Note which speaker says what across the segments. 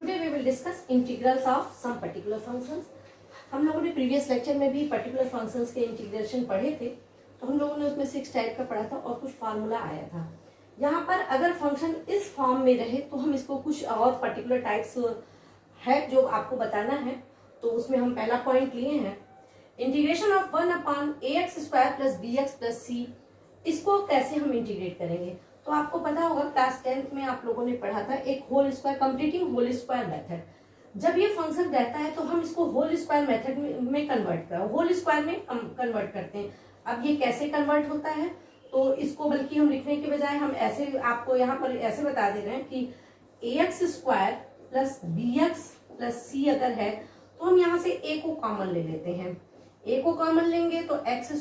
Speaker 1: Today we will discuss integrals of some particular functions. हम लोगों ने प्रीवियस लेक्चर में भी पर्टिकुलर फंक्शंस के इंटीग्रेशन पढ़े थे, तो हम लोगों ने उसमें 6 टाइप का पढ़ा था और कुछ फार्मूला आया था। यहाँ पर अगर फंक्शन इस फॉर्म में रहे तो हम इसको कुछ और पर्टिकुलर टाइप्स है जो आपको बताना है। तो उसमें हम पहला पॉइंट लिए हैं integration of 1/ax² + bx + c। इसको कैसे हम इंटीग्रेट करेंगे, तो आपको पता होगा क्लास 10th में आप लोगों ने पढ़ा था एक whole square completing whole square method. जब ये फंक्शन रहता है तो हम इसको होल स्क्वायर मेथड में कन्वर्ट होल स्क्वायर में कन्वर्ट करते हैं। अब ये कैसे कन्वर्ट होता है, तो इसको बल्कि हम लिखने के बजाय हम ऐसे आपको यहाँ पर ऐसे बता दे रहे हैं कि ax² + bx + c अगर है तो हम यहाँ से a को कॉमन ले लेते हैं। a को कॉमन लेंगे तो x²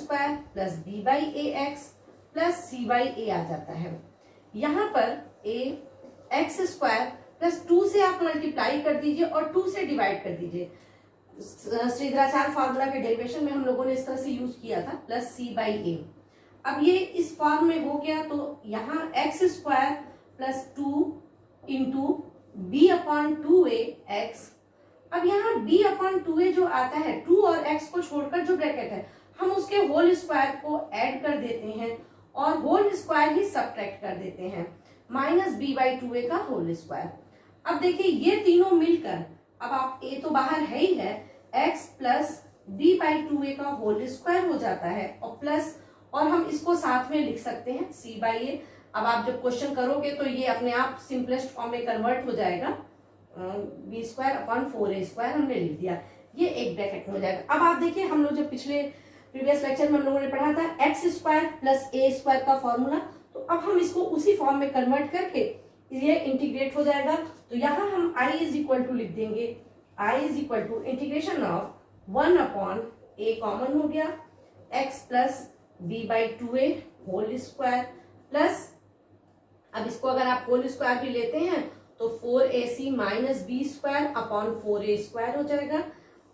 Speaker 1: + b/ax + c/a आ जाता है। यहाँ पर x² + 2 से आप मल्टीप्लाई कर दीजिए और 2 से डिवाइड कर दीजिए। श्रीधराचार्य फार्मूला के डेरिवेशन में हम लोगों ने इस तरह से यूज किया था +c/a। अब ये इस फॉर्म में हो गया तो यहाँ x² + 2 × b/2ax। अब यहाँ b/2a जो आता है 2 और x को छोड़कर जो ब्रैकेट है हम उसके होल स्क्वायर को ऐड कर देते हैं और होल स्क्वायर ही सबट्रैक्ट कर देते हैं -b/2a का होल स्क्वायर। अब देखिए ये तीनों मिलकर अब आप a तो बाहर है ही है x + b/2a का होल स्क्वायर हो जाता है और प्लस और हम इसको साथ में लिख सकते हैं c/a। अब आप जब क्वेश्चन करोगे तो ये अपने आप सिंपलेस्ट फॉर्म में कन्वर्ट हो जाएगा, b²/4a² हमने लिख दिया, ये एक ब्रैकेट में हो जाएगा। अब आप देखिए हम लोग जब पिछले प्रीवियस लेक्चर में हम लोगों ने पढ़ा था x² + a² का फॉर्मूला, तो अब हम इसको उसी फॉर्म में कन्वर्ट करके ये इंटीग्रेट हो जाएगा। तो यहाँ हम i = लिख देंगे i = integration of 1/a common हो गया x + b/2a whole square plus अब इसको अगर आप होल स्क्वायर भी लेते हैं तो 4ac - b²/4a² हो जाएगा।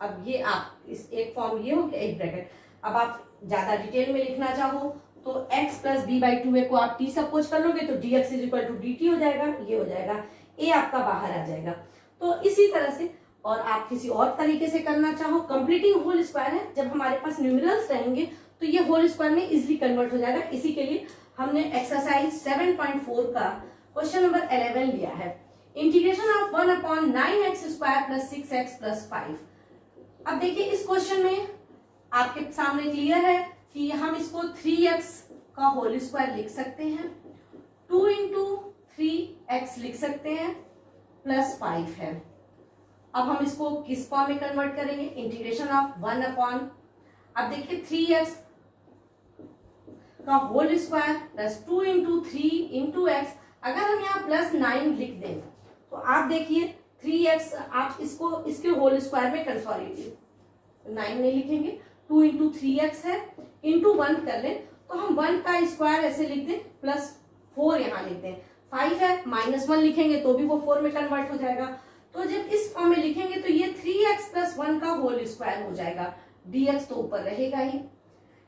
Speaker 1: अब ये आप इस एक फॉर्म ये हो गया एक ब्रैकेट। अब आप ज्यादा डिटेल में लिखना चाहो तो x + b/2a को आप t सपोज कर लोगे तो dx = dt हो जाएगा, ये हो जाएगा, a आपका बाहर आ जाएगा। तो इसी तरह से और आप किसी और तरीके से करना चाहो कंप्लीटिंग होल स्क्वायर है, जब हमारे पास न्यूमेरल्स रहेंगे तो ये होल स्क्वायर में इजीली कन्वर्ट हो जाएगा। इसी के लिए हमने एक्सरसाइज 7.4 का क्वेश्चन नंबर 11 लिया है इंटीग्रेशन ऑफ 1/9x² + 6x + 5। अब देखिए इस क्वेश्चन में आपके सामने क्लियर है कि हम इसको 3x का होल स्क्वायर लिख सकते हैं, 2 × 3x लिख सकते हैं प्लस 5 है। अब हम इसको किस फॉर्म में कन्वर्ट करेंगे, इंटीग्रेशन ऑफ 1 अब देखिए 3x का होल स्क्वायर प्लस 2 × 3 × x। अगर हम यहाँ +9 लिख दें तो आप देखिए 3x आप इसको इसके होल स्क्वायर में सॉरी 9 नहीं लिखेंगे, 2 × 3x है इंटू 1 कर लें तो हम 1 का स्क्वायर ऐसे लिख दें +4 यहाँ लिख दें, 5 है -1 लिखेंगे तो भी वो 4 में कन्वर्ट हो जाएगा। तो जब इस फॉर्म में लिखेंगे तो ये 3x + 1 का होल स्क्वायर हो जाएगा, dx तो ऊपर रहेगा ही।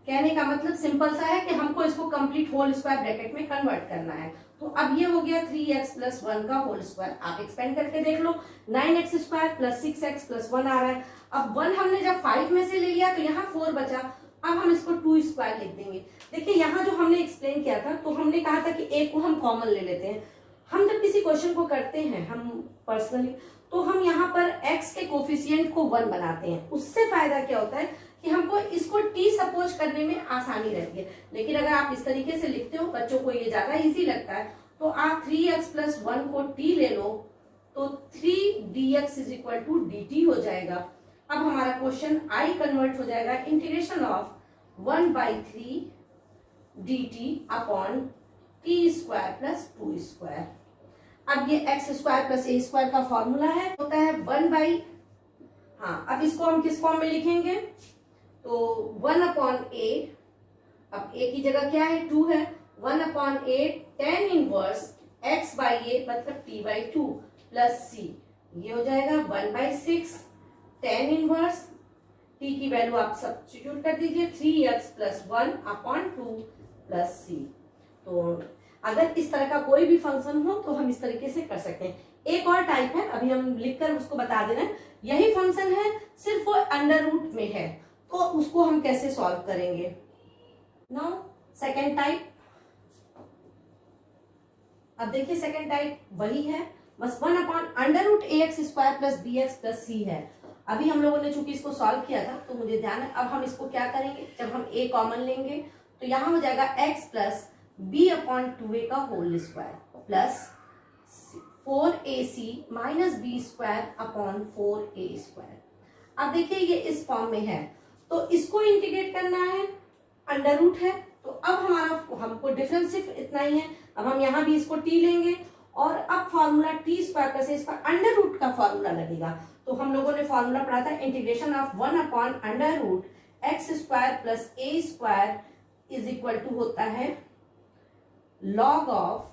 Speaker 1: कहने का मतलब सिंपल सा है कि हमको इसको कंप्लीट होल स्क्वायर ब्रैकेट में कन्वर्ट करना है। तो अब ये हो गया 3x + 1 का होल स्क्वायर। आप एक्सपेंड करके देख लो 9x² + 6x + 1 आ रहा है। अब 1 हमने जब 5 में से ले लिया तो यहाँ 4 बचा, अब हम इसको 2² लिख देंगे। देखिए यहाँ जो हमने एक्सप्लेन किया था तो हमने कहा था कि a को हम कॉमन ले लेते हैं। हम जब किसी क्वेश्चन को करते हैं हम पर्सनली तो हम यहाँ पर x के कोफिशिएंट को 1 बनाते हैं। उससे फायदा क्या होता है कि हमको इसको t सपोज करने में आसानी रहती है। लेकिन अगर आप इस तरीके से लिखते हो, बच्चों को ये ज्यादा इजी लगता है, तो आप 3x + 1 को t ले लो तो 3dx = dt हो जाएगा। अब हमारा क्वेश्चन i कन्वर्ट हो जाएगा integration of 1/3 dt upon t² + 2²। अब ये x² + a² का फॉर्मूला है, होता है 1/, हाँ अब इसको हम किस फॉर्म में लिखेंगे तो 1/a, अब a की जगह क्या है 2 है, 1/a tan इनवर्स x/a मतलब t/2 प्लस c, ये हो जाएगा 1/6 tan इनवर्स t की वैल्यू आप सब्स्टिट्यूट कर दीजिए 3x + 1/2 प्लस c। तो अगर इस तरह का कोई भी फंक्शन हो तो हम इस तरीके से कर सकते हैं। एक और टाइप है, अभी हम लिखकर उसको बता दे रहे हैं। यही फंक्शन है, सिर्फ वो अंडर रूट में है, तो उसको हम कैसे सॉल्व करेंगे। नाउ सेकेंड टाइप, अब देखिए सेकेंड टाइप वही है, बस 1/√ax² प्लस bx प्लस सी है। अभी हम लोगों ने चूंकि इसको सॉल्व किया था तो मुझे ध्यान है, अब हम इसको क्या करेंगे, जब हम a कॉमन लेंगे तो यहां हो जाएगा x प्लस b/2a का whole square plus 4ac minus b²/4a²। अब देखिए ये इस फॉर्म में है, तो इसको इंटीग्रेट करना है, अंडर रूट है, तो अब हमको डिफरेंस सिर्फ इतना ही है। अब हम यहाँ भी इसको t लेंगे और अब formula t² plus a² under root का फॉर्मूला लगेगा। तो हम लोगों ने फॉर्मूला पढ़ा था integration of 1/√x² plus a² is equal to होता है log of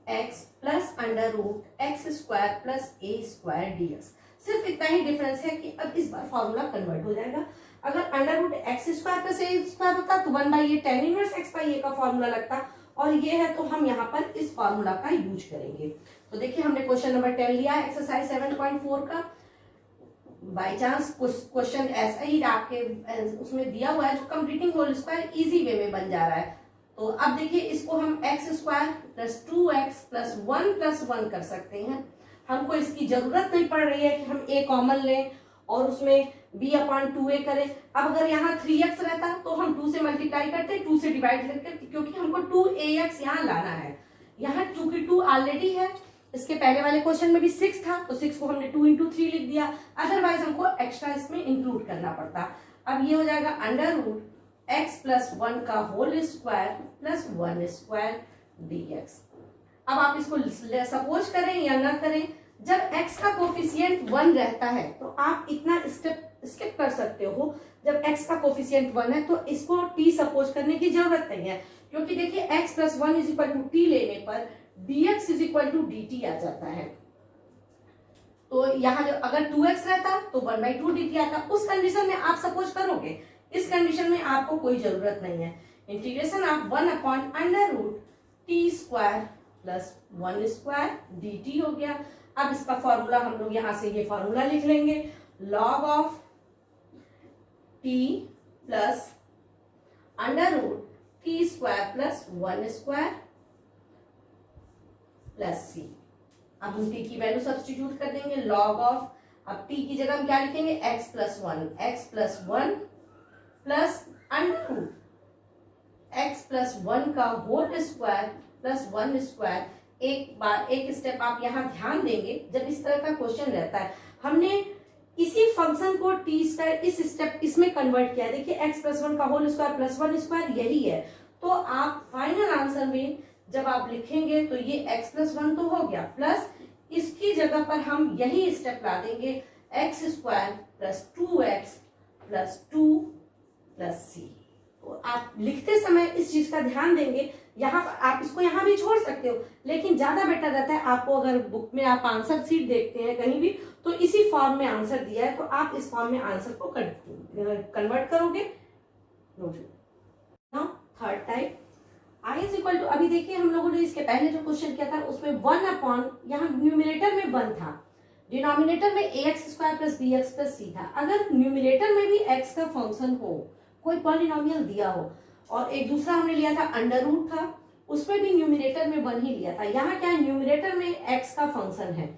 Speaker 1: x plus √x² plus a² dx। सिर्फ इतना ही डिफरेंस है कि अब इस बार फॉर्मूला कन्वर्ट हो जाएगा। अगर √x² प्लस a² होता तो 1/a tan इनवर्स x/a का फॉर्मूला लगता, और ये है तो हम यहाँ पर इस फॉर्मूला का यूज करेंगे। तो देखिए हमने क्वेश्चन नंबर 10 लिया है एक्सरसाइज 7.4 का। बाई चांस क्वेश्चन ऐसा ही आपके उसमें दिया हुआ है जो completing whole square easy way में बन जा रहा है। तो अब देखिए इसको हम x² plus 2x plus 1 plus 1 कर सकते हैं। हमको इसकी जरूरत नहीं पड़ रही है कि हम a कॉमन लें और उसमें b/2a करें। अब अगर यहाँ 3x रहता तो हम 2 से मल्टीप्लाई करते, 2 से डिवाइड करते, क्योंकि हमको 2ax यहाँ लाना है। यहाँ चूंकि 2 ऑलरेडी है, इसके पहले वाले क्वेश्चन में भी 6 था तो 6 को हमने 2 × 3 लिख दिया, अदरवाइज हमको एक्स्ट्रा इसमें इंक्लूड करना पड़ता। अब ये हो जाएगा √x प्लस 1 का होल स्क्वायर प्लस 1² dx। अब आप इसको सपोज करें या ना करें, जब x का कोफिशिएंट 1 रहता है तो आप इतना स्किप कर सकते हो। जब x का कोफिशिएंट 1 है तो इसको t सपोज करने की जरूरत नहीं है, क्योंकि देखिए x plus 1 is equal to t लेने पर dx is equal to dt आ जाता है। तो यहाँ जब अगर 2x रहता तो 1/2 dt आता, उस कंडीशन में आप सपोज करोगे। इस कंडीशन में आपको कोई जरूरत नहीं है। Integration of 1/√t² plus 1² dt हो गया। अब इसका फॉर्मूला हम लोग यहां से ये फॉर्मूला लिख लेंगे, log of t plus √t² plus 1² plus c। अब हम t की वैल्यू सब्स्टिट्यूट कर देंगे, log ऑफ, अब t की जगह हम क्या लिखेंगे, x plus 1 plus √x plus 1 का होल स्क्वायर प्लस 1²। एक स्टेप आप यहाँ ध्यान देंगे, जब इस तरह का क्वेश्चन रहता है हमने इसी फंक्शन को t² इस स्टेप इसमें कन्वर्ट किया। देखिए x प्लस 1 का होल स्क्वायर प्लस 1² यही है। तो आप फाइनल आंसर में जब आप लिखेंगे तो ये x प्लस 1 तो हो गया, प्लस इसकी जगह पर हम यही स्टेप ला देंगे x² plus 2x plus 2 plus c। तो आप लिखते समय इस चीज का ध्यान देंगे। यहाँ आप इसको यहाँ भी छोड़ सकते हो, लेकिन ज्यादा बेटर रहता है आपको, अगर बुक में आप आंसर शीट देखते हैं कहीं भी तो इसी फॉर्म में आंसर दिया है, तो आप इस फॉर्म में आंसर को कन्वर्ट करोगे। Third type i is equal to, अभी देखिए हम लोगों ने इसके पहले जो क्वेश्चन किया था उसमें 1/, यहाँ न्यूमिनेटर में 1 था, डिनोमिनेटर में ax² plus bx plus c था। अगर न्यूमिनेटर में भी x का फंक्शन हो, कोई पॉलिनोमियल दिया हो, और एक दूसरा हमने लिया था अंडर रूट था, उसमें भी न्यूमिनेटर में 1 ही लिया था। यहाँ क्या है, न्यूमिनेटर में x का फंक्शन है।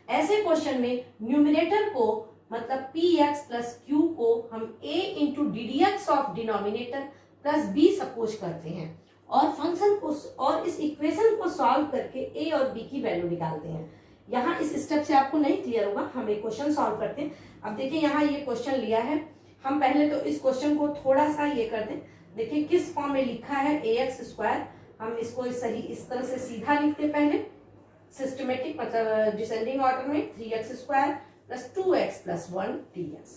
Speaker 1: ऐसे क्वेश्चन में न्यूमिनेटर को मतलब px प्लस q को हम a into ddx of denominator plus b suppose करते हैं, और फंक्शन को और इस इक्वेशन को सॉल्व करके a और b की वैल्यू निकालते हैं। यहाँ इस स्टेप से आपको नहीं क्लियर होगा, हम एक क्वेश्चन सॉल्व करते हैं। अब देखिए यहाँ ये क्वेश्चन लिया है, हम पहले तो इस क्वेश्चन को थोड़ा सा ये कर दें। देखिए किस फॉर्म में लिखा है ax², हम इसको सही इस तरह से सीधा लिखते पहले, सिस्टमेटिक मतलब डिसेंडिंग ऑर्डर में 3x² plus 2x plus 1 dx।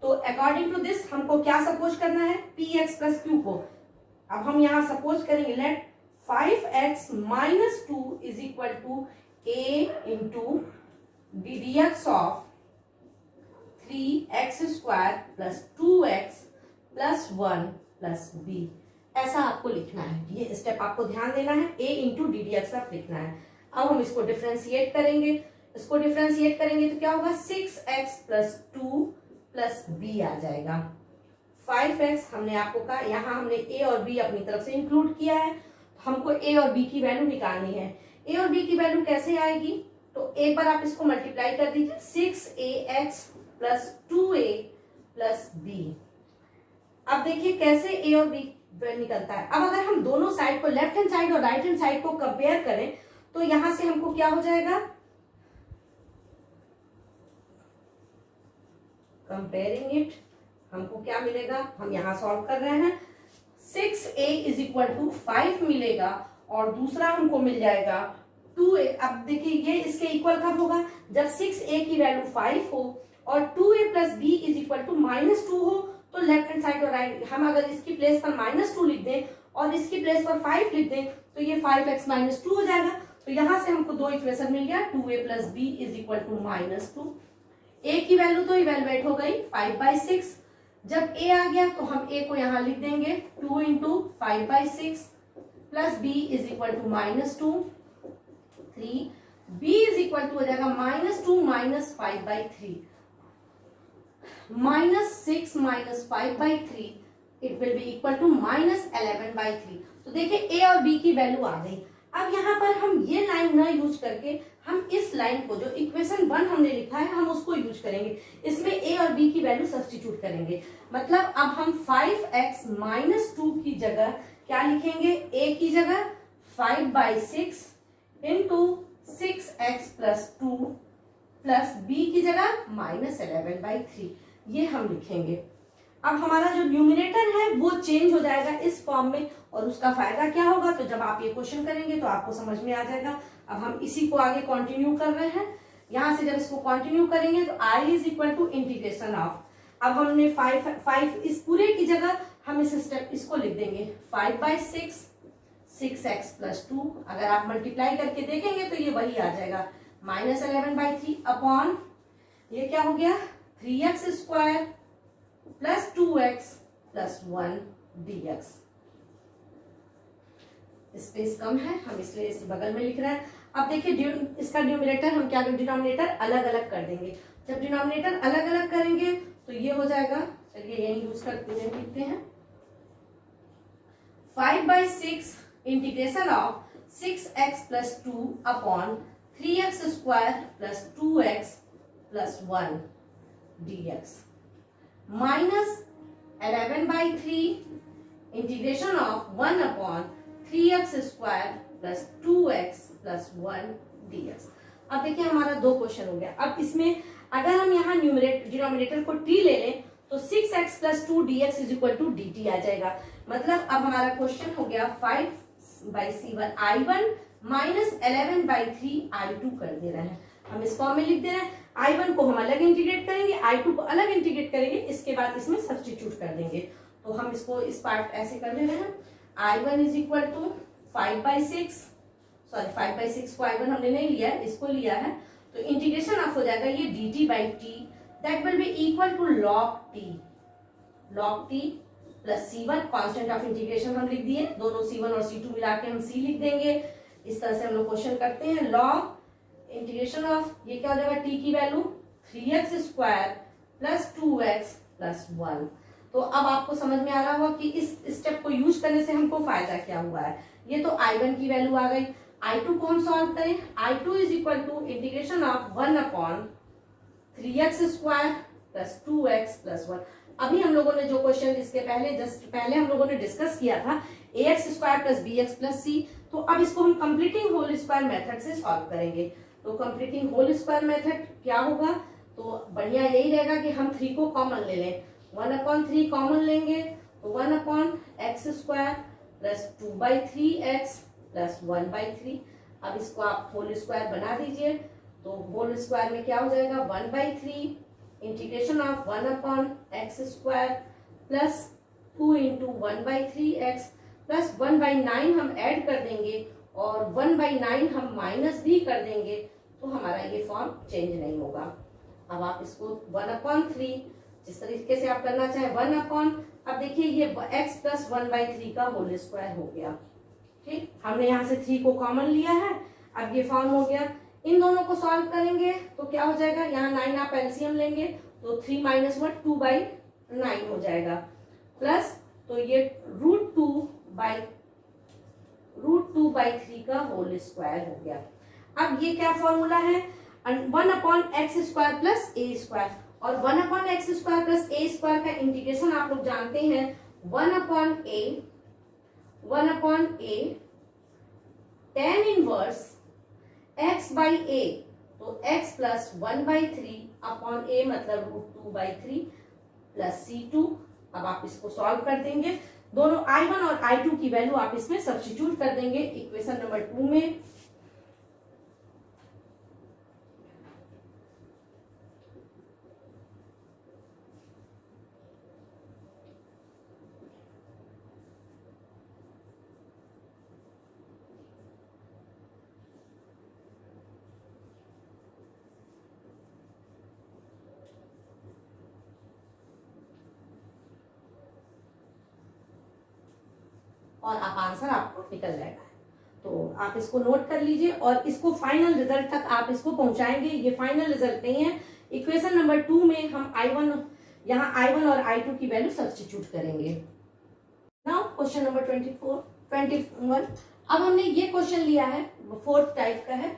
Speaker 1: तो अकॉर्डिंग टू दिस हमको क्या सपोज करना है, px प्लस q को। अब हम यहाँ सपोज करेंगे let 5x minus 2 is equal to a into ddx of 3x² plus 2x plus 1 plus b। ऐसा आपको लिखना है, ये स्टेप आपको ध्यान देना है, a इंटू ddx ऑफ लिखना है। अब हम इसको डिफ्रेंशिएट करेंगे, इसको डिफरेंशिएट करेंगे तो क्या होगा 6x प्लस 2 प्लस b आ जाएगा। 5x हमने आपको कहा, यहाँ हमने a और b अपनी तरफ से इंक्लूड किया है, हमको a और b की वैल्यू निकालनी है। a और b की वैल्यू कैसे आएगी, तो एक बार आप इसको मल्टीप्लाई कर दीजिए, 6ax plus 2a plus b। अब देखिए कैसे a और b निकलता है। अब अगर हम दोनों साइड को, लेफ्ट हैंड साइड और राइट हैंड साइड को कंपेयर करें तो यहां से हमको क्या हो जाएगा, कंपेयरिंग इट हमको क्या मिलेगा, हम यहां सॉल्व कर रहे हैं, 6a इज इक्वल टू 5 मिलेगा और दूसरा हमको मिल जाएगा 2a। अब देखिए ये इसके इक्वल कब होगा, जब 6a की वैल्यू 5 हो और 2a plus b is equal to -2 हो। तो लेफ्ट हैंड साइड और राइट, हम अगर इसकी प्लेस पर -2 लिख दें और इसकी प्लेस पर 5 लिख दें तो ये 5x माइनस 2 हो जाएगा। तो यहां से हमको दो इक्वेशन मिल गया, 2a plus b is equal to -2। a की वैल्यू तो इवेलुएट हो गई 5/6। जब a आ गया तो हम a को यहां लिख देंगे 2 into 5/6 plus b is equal to -2, 3, b is equal to हो जाएगा -2 minus 5/3, -6 minus 5/3 it will be equal to -11/3। तो देखिए a और b की वैल्यू आ गई। अब यहाँ पर हम ये लाइन ना यूज करके हम इस लाइन को, जो इक्वेशन 1 हमने लिखा है, हम उसको यूज करेंगे। इसमें a और b की वैल्यू सब्स्टिट्यूट करेंगे। मतलब अब हम 5x माइनस 2 की जगह क्या लिखेंगे, a की जगह 5/6 into 6x plus 2 plus b की जगह -11/3, ये हम लिखेंगे। अब हमारा जो न्यूमिनेटर है वो चेंज हो जाएगा इस फॉर्म में, और उसका फायदा क्या होगा, तो जब आप ये क्वेश्चन करेंगे तो आपको समझ में आ जाएगा। अब हम इसी को आगे कंटिन्यू कर रहे हैं। यहां से जब इसको कंटिन्यू करेंगे तो i is equal to integration of, अब हमने 5 इस पूरे की जगह हम इस स्टेप इसको लिख देंगे 5/6 6x प्लस 2। अगर आप मल्टीप्लाई करके देखेंगे तो ये वही आ जाएगा -11/3 अपॉन ये क्या हो गया 3x square plus 2x plus 1 dx। Space कम है, हम इसलिए इस बगल में लिख रहे हैं। अब देखिए इसका न्यूमरेटर हम क्या करें, डिनोमिनेटर अलग अलग कर देंगे। जब डिनोमिनेटर अलग अलग करेंगे तो ये हो जाएगा, चलिए यही यूज करते हैं, लिखते हैं 5/6 integration of 6x plus 2 upon 3x square plus 2x plus 1 dx minus 11/3 integration of 1 upon 3x square plus 2x plus 1 dx। अब देखिए हमारा दो क्वेश्चन हो गया। अब इसमें अगर हम यहाँ डिनोमिनेटर को t ले लें तो 6x plus 2 dx is equal to dt आ जाएगा। मतलब अब हमारा क्वेश्चन हो गया 5/c1 i1 माइनस 11/3 i2 कर दे रहे हैं। हम इस फॉर्म में लिख दे रहे हैं, i1 को हम अलग इंटीग्रेट करेंगे, i2 को अलग इंटीग्रेट करेंगे, इसके बाद इसमें सब्स्टिट्यूट कर देंगे। तो हम इसको इस पार्ट ऐसे कर दे रहे हैं, i1 is equal to 5/6, sorry 5/6 को i1 हमने नहीं लिया है, इसको लिया है, तो इंटीग्रेशन ऑफ हो जाएगा ये dt/t that will be equal to log t plus c1 constant of integration हम लिख दिए, दोनों c1 और c2 मिला के हम c लिख देंगे। इस तरह से हम लोग क्वेश्चन करते हैं, log इंटीग्रेशन ऑफ ये क्या हो जाएगा, t की value 3x square plus 2x plus 1। तो अब आपको समझ में आ रहा होगा कि इस स्टेप को यूज करने से हमको फायदा क्या हुआ है। ये तो i1 की वैल्यू आ गई, i2 को हम सॉल्व करें, i2 is equal to integration of 1 upon 3x square plus 2x plus 1। अभी हम लोगों ने जो क्वेश्चन इसके पहले जस्ट पहले हम लोगों ने डिस्कस किया था ax square plus bx plus c, तो अब इसको हम कंप्लीटिंग होल स्क्वायर मेथड से सॉल्व करेंगे। तो कंप्लीटिंग होल स्क्वायर मेथड क्या होगा, तो बढ़िया यही रहेगा कि हम 3 को कॉमन ले लें, 1/3 कॉमन लेंगे तो 1/x square plus 2/3x plus 1/3। अब इसको आप होल स्क्वायर बना दीजिए, तो होल स्क्वायर में क्या हो जाएगा 1/3 integration of 1/x square plus 2 into 1/3x plus 1/9 हम ऐड कर देंगे और 1/9 हम माइनस भी कर देंगे, तो हमारा ये फॉर्म चेंज नहीं होगा। अब आप इसको 1/3 जिस तरीके से आप करना चाहे 1 अब देखिए ये x प्लस 1/3 का होल स्क्वायर हो गया। ठीक, हमने यहाँ से 3 को कॉमन लिया है, अब ये फॉर्म हो गया इन दोनों को सॉल्व करेंगे तो क्या हो जाएगा, यहाँ 9 आप एलसीएम लेंगे तो 3 - 1 2/9 हो जाएगा, प्लस तो ये √2/3 का होल स्क्वायर हो गया। अब ये क्या फॉर्मूला है, 1/x² प्लस ए स्क्वायर, और 1/x² प्लस ए स्क्वायर का इंटीग्रेशन आप लोग जानते हैं 1/a tan इनवर्स x/a, तो x प्लस 1/3/a मतलब √2/3 प्लस C2। अब आप इसको सॉल्व कर देंगे, दोनों I1 और I2 की वैल्यू आप इसमें सब्स्टिट्यूट कर देंगे इक्वेशन नंबर 2 में। और आप आंसर आपको निकल जाएगा, तो आप इसको नोट कर लीजिए और इसको फाइनल रिजल्ट तक आप इसको पहुंचाएंगे। ये फाइनल रिजल्ट नहीं है, इक्वेशन नंबर 2 में हम यहाँ I1 और I2 की वैल्यू सब्स्टिट्यूट करेंगे। Now question number 21। अब हमने ये क्वेश्चन लिया है, फोर्थ टाइप का है,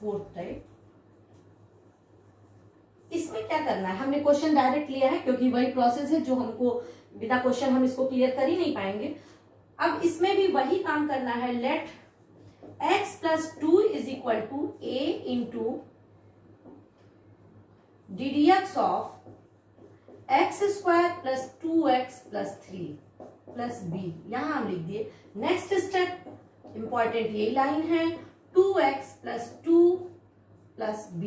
Speaker 1: फोर्थ टाइप। इसमें क्या करना है, हमने क्वेश्चन डायरेक्ट लिया है क्योंकि वही प्रोसेस है जो हमको बिना क्वेश्चन हम इसको क्लियर कर ही नहीं पाएंगे। अब इसमें भी वही काम करना है, let x + 2 = a into ddx of x² + 2x + 3 + b। यहां हम लिख दिए। नेक्स्ट स्टेप इंपॉर्टेंट यही लाइन है, 2x + 2 + b।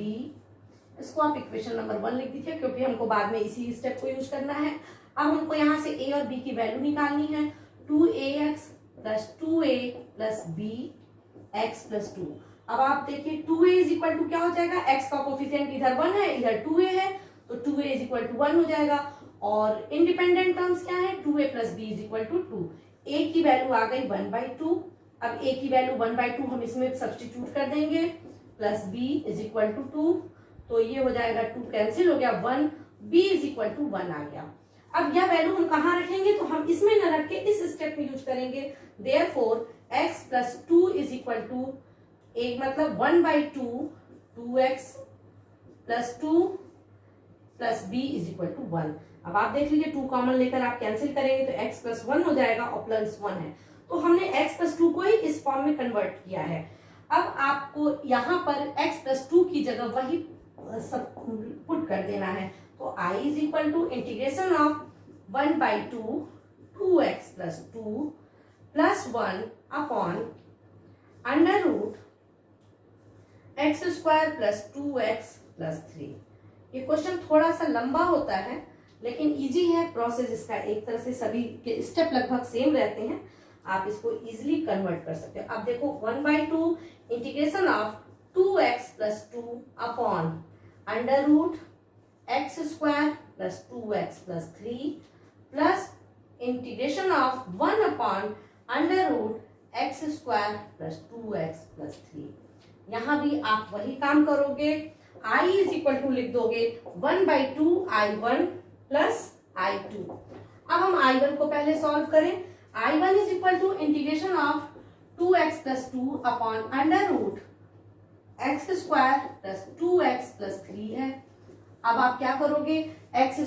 Speaker 1: इसको आप इक्वेशन नंबर 1 लिख दीजिए क्योंकि हमको बाद में इसी स्टेप को यूज करना है। अब हमको यहाँ से a और b की वैल्यू निकालनी है, 2ax + 2a + bx + 2। अब आप देखिए 2a = क्या हो जाएगा, x का कोफिशिएंट इधर 1 है, इधर 2a है, तो 2a = 1 हो जाएगा। और इंडिपेंडेंट टर्म्स क्या है, 2a + b = 2। a की वैल्यू आ गई 1/2। अब a की वैल्यू 1/2 हम इसमें सब्स्टिट्यूट कर देंगे, प्लस b = 2, तो ये हो जाएगा 2 कैंसिल हो गया, 1, b = 1 आ गया। अब यह वैल्यू हम कहाँ रखेंगे, तो हम इसमें न रख के इस स्टेप में यूज करेंगे। देयरफॉर x + 2 = एक मतलब 1/2 2x + 2 + b = 1। अब आप देख लीजिए 2 कॉमन लेकर आप कैंसिल करेंगे तो x + 1 हो जाएगा और प्लस 1 है, तो हमने x + 2 को ही इस फॉर्म में कन्वर्ट किया है। अब आपको यहाँ पर x + 2 की जगह वही सब पुट कर देना है, तो I = integration of 1/2 2x + 2 + 1 upon √x² + 2x + 3। ये क्वेश्चन थोड़ा सा लंबा होता है लेकिन इजी है प्रोसेस इसका, एक तरह से सभी के स्टेप लगभग सेम रहते हैं, आप इसको इजीली कन्वर्ट कर सकते हो। अब देखो 1/2 integration of 2x + 2 upon √x² + 2x + 3 plus integration of 1 upon √x² + 2x + 3। यहाँ भी आप वही काम करोगे, I = लिख दोगे 1/2 I1 + I2। अब हम I1 को पहले सॉल्व करें, I1 = integration of 2x + 2 upon √x² + 2x + 3 है। अब आप क्या करोगे, x²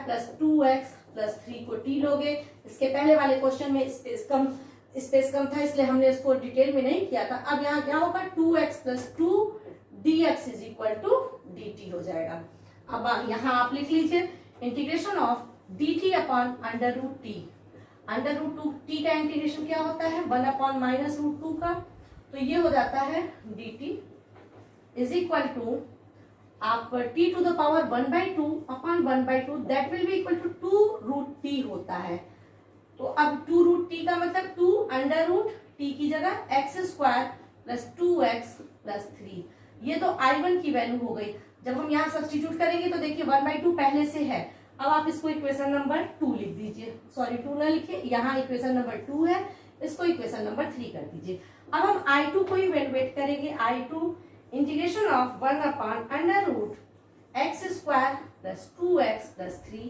Speaker 1: + 2x + 3 को t लोगे। इसके पहले वाले क्वेश्चन में स्पेस कम था इसलिए हमने इसको डिटेल में नहीं किया था। अब यहाँ क्या होगा, 2x + 2 dx = dt हो जाएगा। अब यहाँ आप लिख लीजिए integration of dt upon √t। √2t का इंटीग्रेशन क्या होता है, 1 अपॉन -√2 का, तो ये हो जाता है dt = आप t to the power 1/2 upon 1/2 that will B = 2√t होता है। तो अब 2√t का मतलब 2 √t की जगह x² + 2x + 3। ये तो I1 की वैल्यू हो गई। जब हम यहाँ सब्स्टिट्यूट करेंगे तो देखिए 1/2 पहले से है। अब आप इसको इक्वेशन नंबर 2 लिख दीजिए, सॉरी 2 ना लिखिए, यहाँ इक्वेशन नंबर 2 है, इसको इक्वेशन नंबर 3 कर दीजिए। अब हम I2 को इवेलुएट करेंगे। I2 integration of 1/√x² plus 2x plus 3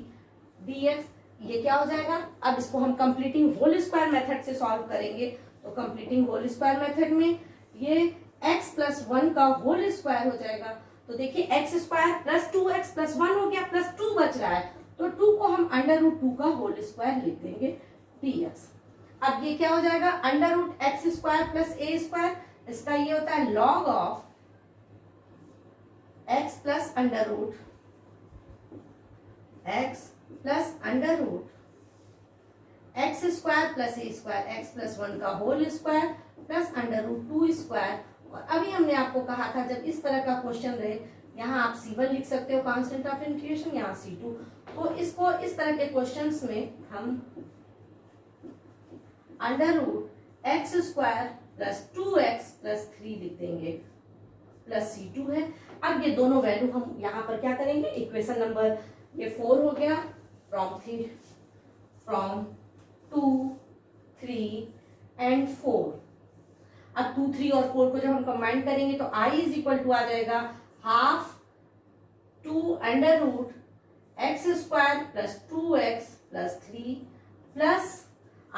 Speaker 1: dx, ये क्या हो जाएगा? अब इसको हम कंप्लीटिंग होल स्क्वायर मेथड से सॉल्व करेंगे। तो कंप्लीटिंग होल स्क्वायर मेथड में ये x प्लस 1 का होल स्क्वायर हो जाएगा। तो देखिए x² प्लस 2x प्लस 1 हो गया, प्लस 2 बच रहा है, तो 2 को हम √2 का होल स्क्वायर लिख देंगे dx। अब ये क्या हो जाएगा? √x² प्लस a², इसका ये होता है log of x plus √x plus √x² plus a² x plus 1 का होल स्क्वायर प्लस √2²। और अभी हमने आपको कहा था जब इस तरह का क्वेश्चन रहे, यहाँ आप C1 लिख सकते हो कांस्टेंट ऑफ इंटीग्रेशन, यहाँ C2। तो इसको इस तरह के क्वेश्चंस में हम √x² प्लस 2x प्लस 3 लिख देंगे, प्लस C2 है। अब ये दोनों वैल्यू हम यहाँ पर क्या करेंगे? इक्वेशन नंबर ये 4 हो गया, फ्रॉम 2, 3 एंड 4। अब 2, 3 और 4 को जब हम कंबाइन करेंगे तो I इज इक्वल टू आ जाएगा half 2√x² plus 2x plus 3 plus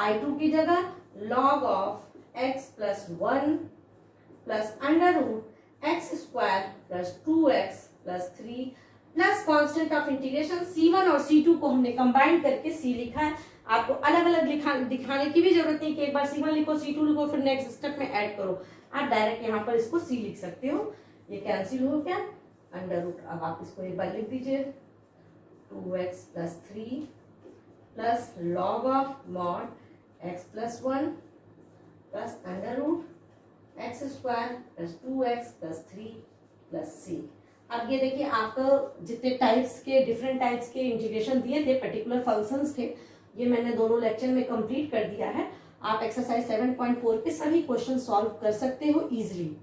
Speaker 1: I2 की जगह log of x plus 1 plus √x² plus 2x plus 3 plus constant of integration C1 और C2 को हमने कंबाइन करके C लिखा है। आपको अलग अलग दिखाने की भी जरूरत नहीं कि एक बार C1 लिखो, C2 लिखो, फिर नेक्स्ट स्टेप में ऐड करो। आप डायरेक्ट यहाँ पर इसको C लिख सकते हो। ये कैंसिल हो गया, अब आप इसको एक बार लिख दीजिए 2x plus 3 plus log of mod x plus 1 plus √x² plus 2x plus 3 plus c। अब ये देखिए आपको जितने डिफरेंट टाइप्स के इंटीग्रेशन दिए थे, पर्टिकुलर फंक्शंस थे, ये मैंने दोनों लेक्चर में कंप्लीट कर दिया है। आप एक्सरसाइज 7.4 के सभी क्वेश्चन सॉल्व कर सकते हो इजीली।